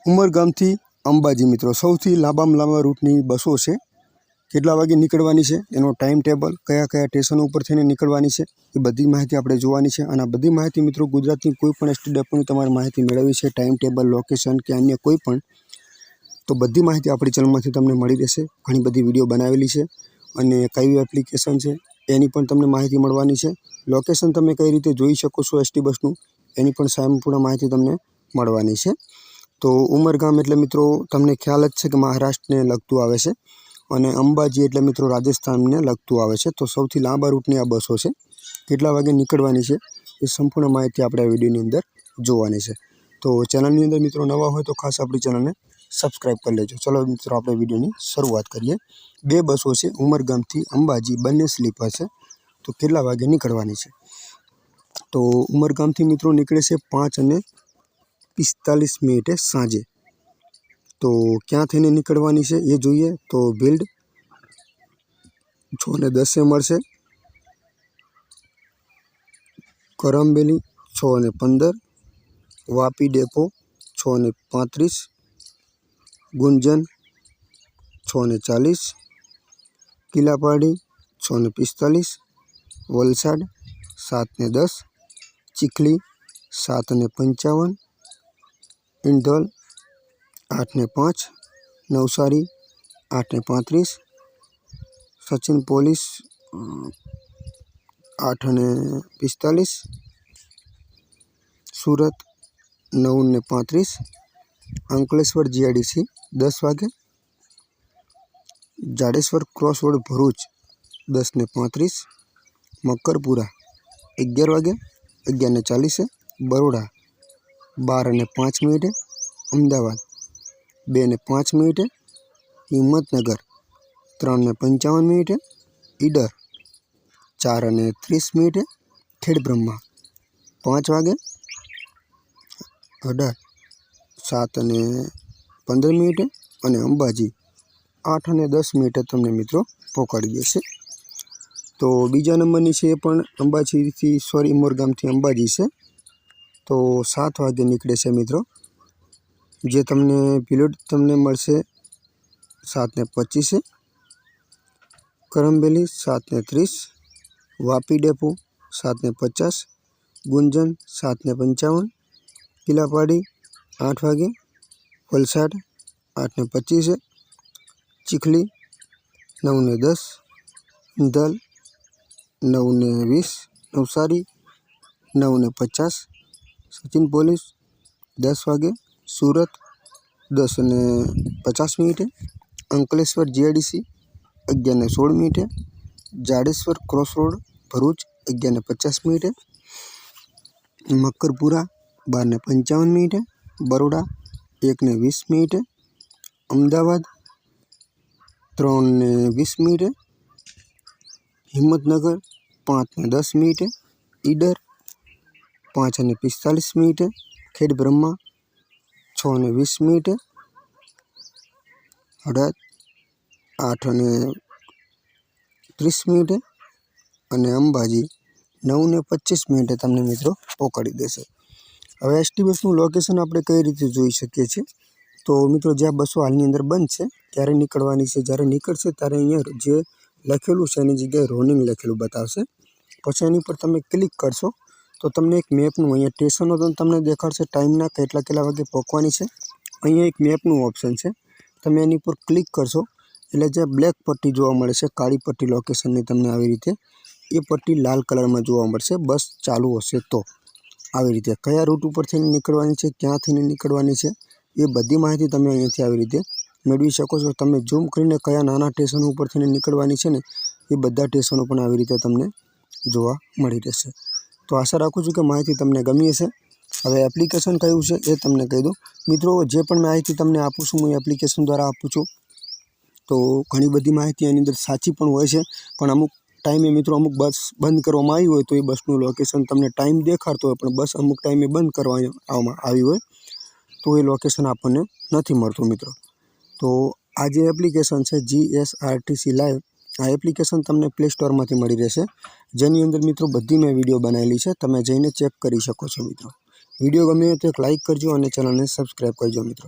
ઉમરગામથી અંબાજી મિત્રો સૌથી લાંબામાં લાંબા રૂટની બસો છે। કેટલા વાગે નીકળવાની છે, એનો ટાઈમ ટેબલ, કયા કયા સ્ટેશન ઉપર થઈને નીકળવાની છે, એ બધી માહિતી આપણે જોવાની છે। અને આ બધી માહિતી મિત્રો ગુજરાતની કોઈ પણ એસટી ડેપોની તમારે માહિતી મેળવવી છે, ટાઈમ ટેબલ, લોકેશન કે અન્ય કોઈ પણ, તો બધી માહિતી આપણી ચેનલમાંથી તમને મળી રહેશે। ઘણી બધી વિડીયો બનાવેલી છે અને કઈ એપ્લિકેશન છે એની પણ તમને માહિતી મળવાની છે। લોકેશન તમે કઈ રીતે જોઈ શકો છો એસટી બસનું એની પણ સંપૂર્ણ માહિતી તમને મળવાની છે। તો ઉમરગામ એટલે મિત્રો તમને ખ્યાલ જ છે કે મહારાષ્ટ્રને લગતું આવે છે અને અંબાજી એટલે મિત્રો રાજસ્થાનને લગતું આવે છે। તો સૌથી લાંબા રૂટની આ બસો છે। કેટલા વાગે નીકળવાની છે એ સંપૂર્ણ માહિતી આપણે આ વિડીયોની અંદર જોવાની છે। તો ચેનલની અંદર મિત્રો નવા હોય તો ખાસ આપણી ચેનલને સબસ્ક્રાઈબ કરી લેજો। ચલો મિત્રો આપણે વિડીયોની શરૂઆત કરીએ। બે બસો છે ઉમરગામથી અંબાજી, બંને સ્લીપર છે। તો કેટલા વાગે નીકળવાની છે? તો ઉમરગામથી મિત્રો નીકળે છે 5:45 સાંજે। તો ક્યાં થઈને નીકળવાની છે એ જોઈએ તો ભીલ્ડ 6:10 મળશે, કરમબેલી 6:15, વાપી ડેપો 6:35, ગુંજન 6:40, કિલાપાડી 6:45, વલસાડ 7:10, ચીખલી 7:55, ઇન્દોલ 8:05, નવસારી 8:35, સચિન પોલીસ 8:45, સુરત 9:35, અંકલેશ્વર જીઆઈડીસી 10 વાગે, જાડેશ્વર ક્રોસ રોડ ભરૂચ 10:35, મકરપુરા 11 વાગે, 11:40, બરોડા 12:05, અમદાવાદ 2:05, હિંમતનગર 3:55, ઈડર 4:30, ખેડબ્રહ્મા 5 વાગે, 7:15 અને અંબાજી 8:10 તમને મિત્રો પહોંચાડી દેશે। તો બીજા નંબરની છે એ પણ અંબાજીથી ઉમરગામથી અંબાજી છે। તો 7 વાગે નીકળે છે મિત્રો, જે તમને પિલોટ તમને મળશે 7:25, કરમબેલી 7:30, વાપી ડેપો 7:50, ગુંજન 7:55, કિલાપાડી 8 વાગે, વલસાડ 8:25, ચીખલી 9:10, ઇન્દોલ 9:20, નવસારી 9:50, સચિન પોલીસ 10 વાગે, Surat 10:50, Ankleshwar GIDC 11:16, Jadeshwar cross road Bharuch 11:50, Makarpura 12:55, Baroda 1:20, Ahmedabad 3:20, Himmatnagar 5:10, Idar 5:45, Khedbrahma 6:20, હળદ 8:30 અને અંબાજી 9:25 તમને મિત્રો પહોંચાડી દેશે। હવે એસટી બસનું લોકેશન આપણે કઈ રીતે જોઈ શકીએ છીએ? તો મિત્રો જ્યાં બસો હાલની અંદર બંધ છે ત્યારે નીકળવાની છે, જ્યારે નીકળશે ત્યારે અહીંયા જે લખેલું છે એની જગ્યાએ રોનિંગ લખેલું બતાવશે। પછી એની પર તમે ક્લિક કરશો તો તમને એક મેપનું અહીંયા સ્ટેશનો તમને દેખાડશે, ટાઈમના કેટલા વાગે પહોંચવાની છે। અહીંયા એક મેપનું ઓપ્શન છે, તમે એની પર ક્લિક કરશો એટલે જે બ્લેક પટ્ટી જોવા મળે છે, કાળી પટ્ટી લોકેશનની તમને આવી રીતે, એ પટ્ટી લાલ કલરમાં જોવા મળશે બસ ચાલુ હશે તો। આવી રીતે કયા રૂટ ઉપર થઈને નીકળવાની છે, ક્યાંથી નીકળવાની છે, એ બધી માહિતી તમે અહીંયાથી આવી રીતે મેળવી શકો છો। તમે ઝૂમ કરીને કયા નાના સ્ટેશન ઉપર થઈને નીકળવાની છે ને એ બધા સ્ટેશનો પણ આવી રીતે તમને જોવા મળી રહેશે। તો આશા રાખું છું કે માહિતી તમને ગમી હશે। હવે એપ્લિકેશન કયું છે એ તમને કહી દઉં મિત્રો, જે પણ માહિતી તમને આપું છું હું એપ્લિકેશન દ્વારા આપું છું। તો ઘણી બધી માહિતી એની અંદર સાચી પણ હોય છે, પણ અમુક ટાઈમે મિત્રો અમુક બસ બંધ કરવામાં આવી હોય તો એ બસનું લોકેશન તમને ટાઈમ દેખાડતો હોય પણ બસ અમુક ટાઈમે બંધ કરવામાં આવી હોય તો એ લોકેશન આપણને નથી મળતું મિત્રો। તો આ જે એપ્લિકેશન છે જીએસઆરટીસી લાઈવ, આ એપ્લિકેશન તમને પ્લે સ્ટોરમાંથી મળી રહેશે, જેની અંદર મિત્રો બધી મેં વિડીયો બનાવેલી છે, તમે જઈને ચેક કરી શકો છો મિત્રો। વિડીયો ગમે તો એક લાઇક કરજો અને ચેનલને સબસ્ક્રાઈબ કરજો મિત્રો।